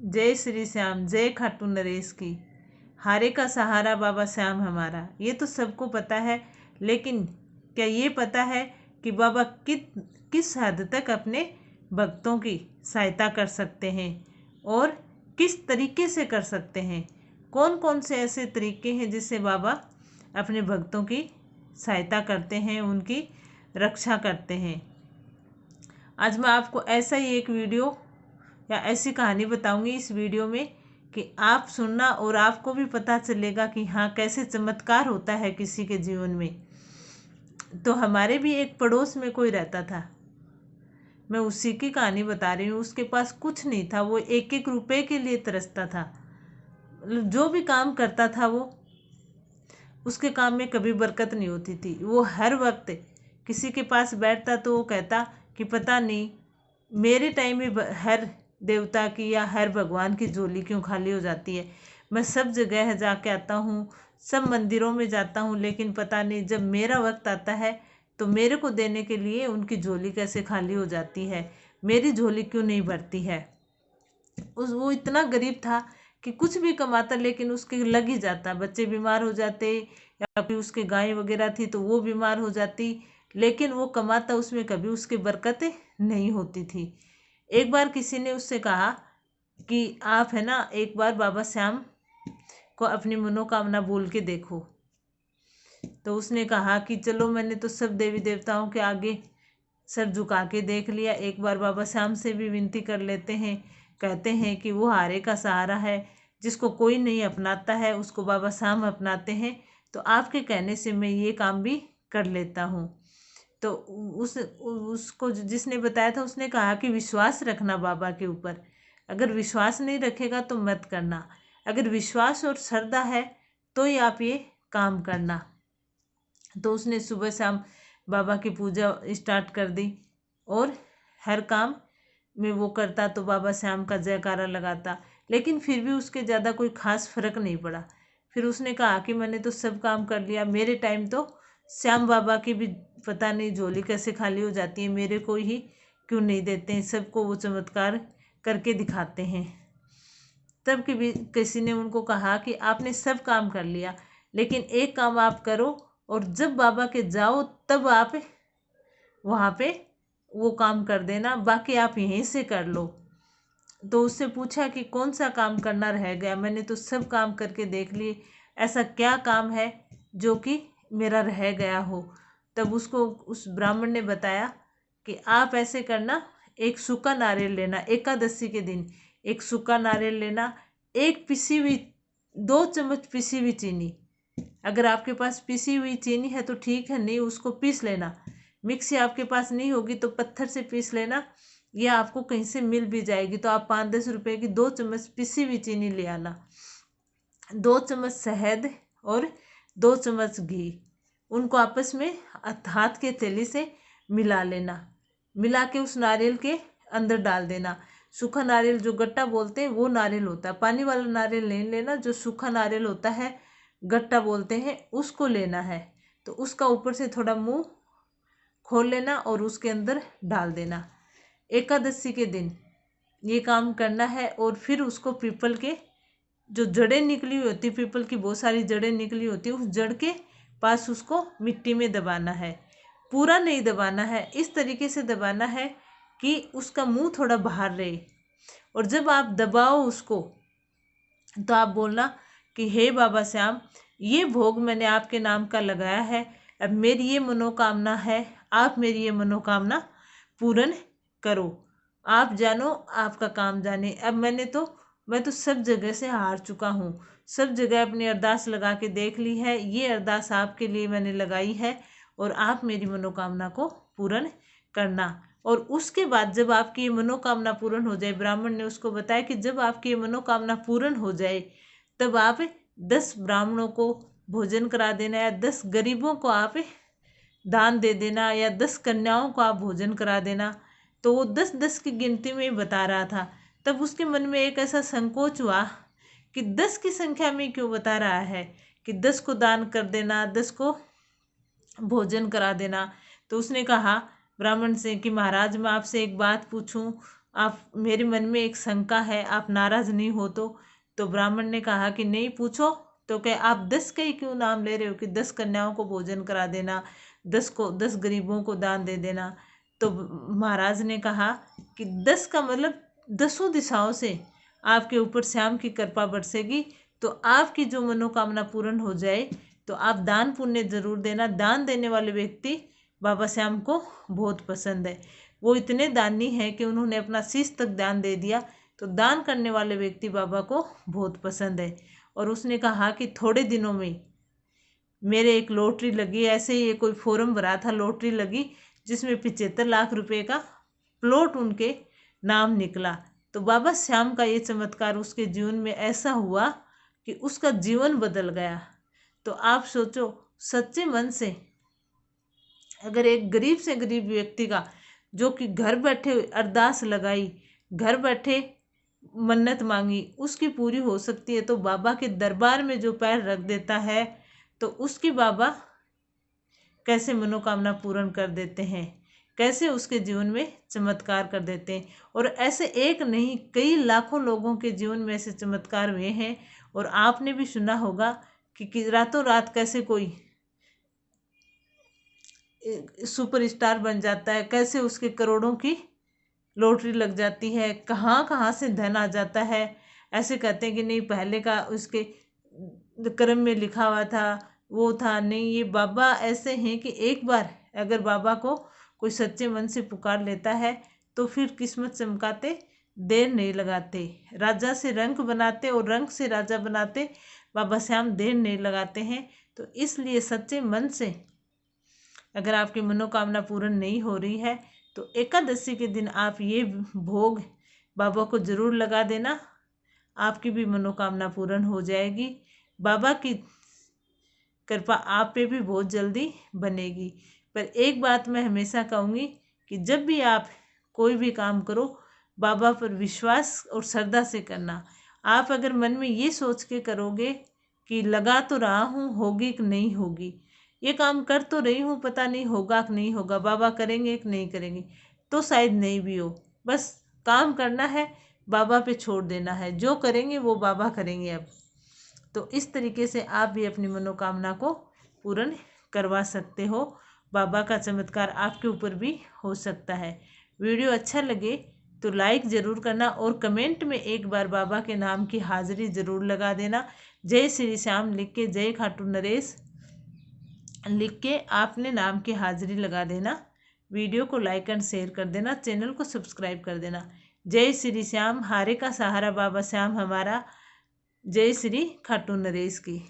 जय श्री श्याम, जय खाटू नरेश की। हारे का सहारा बाबा श्याम हमारा, ये तो सबको पता है। लेकिन क्या ये पता है कि बाबा किस हद तक अपने भक्तों की सहायता कर सकते हैं और किस तरीके से कर सकते हैं? कौन कौन से ऐसे तरीके हैं जिससे बाबा अपने भक्तों की सहायता करते हैं, उनकी रक्षा करते हैं? आज मैं आपको ऐसा ही एक वीडियो या ऐसी कहानी बताऊंगी इस वीडियो में कि आप सुनना और आपको भी पता चलेगा कि हाँ, कैसे चमत्कार होता है किसी के जीवन में। तो हमारे भी एक पड़ोस में कोई रहता था, मैं उसी की कहानी बता रही हूँ। उसके पास कुछ नहीं था, वो एक एक रुपए के लिए तरसता था। जो भी काम करता था वो, उसके काम में कभी बरकत नहीं होती थी। वो हर वक्त किसी के पास बैठता तो वो कहता कि पता नहीं मेरे टाइम में हर देवता की या हर भगवान की झोली क्यों खाली हो जाती है। मैं सब जगह जाके आता हूँ, सब मंदिरों में जाता हूँ, लेकिन पता नहीं जब मेरा वक्त आता है तो मेरे को देने के लिए उनकी झोली कैसे खाली हो जाती है, मेरी झोली क्यों नहीं भरती है। वो इतना गरीब था कि कुछ भी कमाता लेकिन उसके लग ही जाता। बच्चे बीमार हो जाते या फिर उसके गाय वगैरह थी तो वो बीमार हो जाती, लेकिन वो कमाता, उसमें कभी उसकी बरकत नहीं होती थी। एक बार किसी ने उससे कहा कि आप है ना, एक बार बाबा श्याम को अपनी मनोकामना बोल के देखो। तो उसने कहा कि चलो, मैंने तो सब देवी देवताओं के आगे सर झुका के देख लिया, एक बार बाबा श्याम से भी विनती कर लेते हैं। कहते हैं कि वो हारे का सहारा है, जिसको कोई नहीं अपनाता है उसको बाबा श्याम अपनाते हैं। तो आपके कहने से मैं ये काम भी कर लेता हूँ। तो उसको जिसने बताया था उसने कहा कि विश्वास रखना बाबा के ऊपर, अगर विश्वास नहीं रखेगा तो मत करना, अगर विश्वास और श्रद्धा है तो ही आप ये काम करना। तो उसने सुबह शाम बाबा की पूजा स्टार्ट कर दी और हर काम में वो करता तो बाबा श्याम का जयकारा लगाता, लेकिन फिर भी उसके ज़्यादा कोई खास फर्क नहीं पड़ा। फिर उसने कहा कि मैंने तो सब काम कर लिया, मेरे टाइम तो श्याम बाबा की भी पता नहीं झोली कैसे खाली हो जाती है, मेरे को ही क्यों नहीं देते हैं, सबको वो चमत्कार करके दिखाते हैं। तब किसी ने उनको कहा कि आपने सब काम कर लिया, लेकिन एक काम आप करो और जब बाबा के जाओ तब आप वहाँ पे वो काम कर देना, बाकी आप यहीं से कर लो। तो उससे पूछा कि कौन सा काम करना रह गया, मैंने तो सब काम करके देख लिए, ऐसा क्या काम है जो कि मेरा रह गया हो। तब उसको उस ब्राह्मण ने बताया कि आप ऐसे करना, एक सूखा नारियल लेना, एकादशी के दिन एक सूखा नारियल लेना, एक पिसी हुई 2 चम्मच पिसी हुई चीनी, अगर आपके पास पिसी हुई चीनी है तो ठीक है, नहीं उसको पीस लेना। मिक्सी आपके पास नहीं होगी तो पत्थर से पीस लेना, या आपको कहीं से मिल भी जाएगी तो आप 5-10 रुपए की 2 चम्मच पिसी हुई चीनी ले आना। 2 चम्मच शहद और 2 चम्मच घी, उनको आपस में हाथ के तेली से मिला लेना। मिला के उस नारियल के अंदर डाल देना। सूखा नारियल जो गट्टा बोलते हैं वो नारियल होता है, पानी वाला नारियल नहीं लेना, जो सूखा नारियल होता है गट्टा बोलते हैं उसको लेना है। तो उसका ऊपर से थोड़ा मुंह खोल लेना और उसके अंदर डाल देना। एकादशी के दिन ये काम करना है और फिर उसको पीपल के जो जड़ें निकली हुई होती, पीपल की बहुत सारी जड़ें निकली होती, उस जड़ के पास उसको मिट्टी में दबाना है। पूरा नहीं दबाना है, इस तरीके से दबाना है कि उसका मुंह थोड़ा बाहर रहे। और जब आप दबाओ उसको तो आप बोलना कि हे बाबा श्याम, ये भोग मैंने आपके नाम का लगाया है, अब मेरी ये मनोकामना है, आप मेरी ये मनोकामना पूर्ण करो। आप जानो, आपका काम जाने। अब मैं तो सब जगह से हार चुका हूँ, सब जगह अपनी अरदास लगा के देख ली है, ये अरदास आपके लिए मैंने लगाई है और आप मेरी मनोकामना को पूर्ण करना। और उसके बाद जब आपकी ये मनोकामना पूर्ण हो जाए, ब्राह्मण ने उसको बताया कि जब आपकी ये मनोकामना पूर्ण हो जाए तब आप 10 ब्राह्मणों को भोजन करा देना, या 10 गरीबों को आप दान दे देना, या 10 कन्याओं को आप भोजन करा देना। तो वो 10-10 की गिनती में बता रहा था। तब उसके मन में एक ऐसा संकोच हुआ कि 10 की संख्या में क्यों बता रहा है कि 10 को दान कर देना, 10 को भोजन करा देना। तो उसने कहा ब्राह्मण से कि महाराज, मैं आपसे एक बात पूछूं, आप, मेरे मन में एक शंका है, आप नाराज नहीं हो तो ब्राह्मण ने कहा कि नहीं, पूछो। तो कहे आप 10 के ही क्यों नाम ले रहे हो कि 10 कन्याओं को भोजन करा देना, 10 गरीबों को दान दे देना। तो महाराज ने कहा कि 10 का मतलब 10 दिशाओं से आपके ऊपर श्याम की कृपा बरसेगी, तो आपकी जो मनोकामना पूर्ण हो जाए तो आप दान पुण्य जरूर देना। दान देने वाले व्यक्ति बाबा श्याम को बहुत पसंद है। वो इतने दानी हैं कि उन्होंने अपना शीश तक दान दे दिया। तो दान करने वाले व्यक्ति बाबा को बहुत पसंद है। और उसने कहा कि थोड़े दिनों में मेरे एक लॉटरी लगी, ऐसे ही कोई फॉर्म भरा था, लॉटरी लगी जिसमें 75 लाख रुपए का प्लॉट उनके नाम निकला। तो बाबा श्याम का ये चमत्कार उसके जीवन में ऐसा हुआ कि उसका जीवन बदल गया। तो आप सोचो, सच्चे मन से अगर एक गरीब से गरीब व्यक्ति का, जो कि घर बैठे अरदास लगाई, घर बैठे मन्नत मांगी, उसकी पूरी हो सकती है, तो बाबा के दरबार में जो पैर रख देता है तो उसकी बाबा कैसे मनोकामना पूर्ण कर देते हैं, कैसे उसके जीवन में चमत्कार कर देते हैं। और ऐसे एक नहीं, कई लाखों लोगों के जीवन में ऐसे चमत्कार हुए हैं। और आपने भी सुना होगा कि रातों रात कैसे कोई सुपरस्टार बन जाता है, कैसे उसके करोड़ों की लॉटरी लग जाती है, कहाँ कहाँ से धन आ जाता है। ऐसे कहते हैं कि नहीं, पहले का उसके कर्म में लिखा हुआ था, वो था नहीं। ये बाबा ऐसे हैं कि एक बार अगर बाबा को कोई सच्चे मन से पुकार लेता है तो फिर किस्मत चमकाते देर नहीं लगाते। राजा से रंक बनाते और रंक से राजा बनाते बाबा श्याम देर नहीं लगाते हैं। तो इसलिए सच्चे मन से अगर आपकी मनोकामना पूर्ण नहीं हो रही है तो एकादशी के दिन आप ये भोग बाबा को जरूर लगा देना, आपकी भी मनोकामना पूर्ण हो जाएगी। बाबा की कृपा आप पे भी बहुत जल्दी बनेगी। पर एक बात मैं हमेशा कहूँगी कि जब भी आप कोई भी काम करो, बाबा पर विश्वास और श्रद्धा से करना। आप अगर मन में ये सोच के करोगे कि लगा तो रहा हूँ, होगी कि नहीं होगी, ये काम कर तो रही हूँ, पता नहीं होगा कि नहीं होगा, बाबा करेंगे कि नहीं करेंगे, तो शायद नहीं भी हो। बस काम करना है, बाबा पे छोड़ देना है, जो करेंगे वो बाबा करेंगे। अब तो इस तरीके से आप भी अपनी मनोकामना को पूर्ण करवा सकते हो। बाबा का चमत्कार आपके ऊपर भी हो सकता है। वीडियो अच्छा लगे तो लाइक ज़रूर करना और कमेंट में एक बार बाबा के नाम की हाजिरी ज़रूर लगा देना। जय श्री श्याम लिख के, जय खाटू नरेश लिख के आपने नाम की हाजिरी लगा देना। वीडियो को लाइक एंड शेयर कर देना, चैनल को सब्सक्राइब कर देना। जय श्री श्याम, हारे का सहारा बाबा श्याम हमारा। जय श्री खाटू नरेश की।